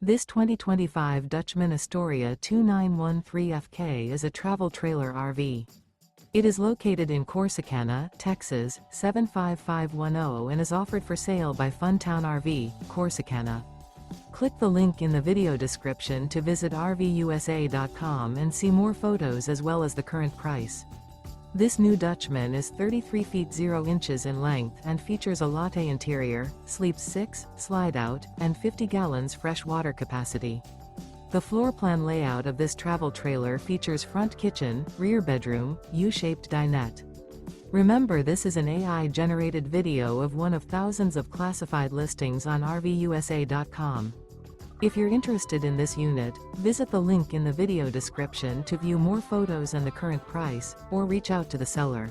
This 2025 Dutchmen Astoria 2913FK is a travel trailer RV. It is located in Corsicana, Texas, 75510 and is offered for sale by Funtown RV, Corsicana. Click the link in the video description to visit RVUSA.com and see more photos as well as the current price. This new Dutchman is 33 feet 0 inches in length and features a LATTE interior, sleeps 6, slide-out, and 50 gallons fresh water capacity. The floor plan layout of this travel trailer features front kitchen, rear bedroom, U-shaped dinette. Remember, this is an AI-generated video of one of thousands of classified listings on RVUSA.com. If you're interested in this unit, visit the link in the video description to view more photos and the current price, or reach out to the seller.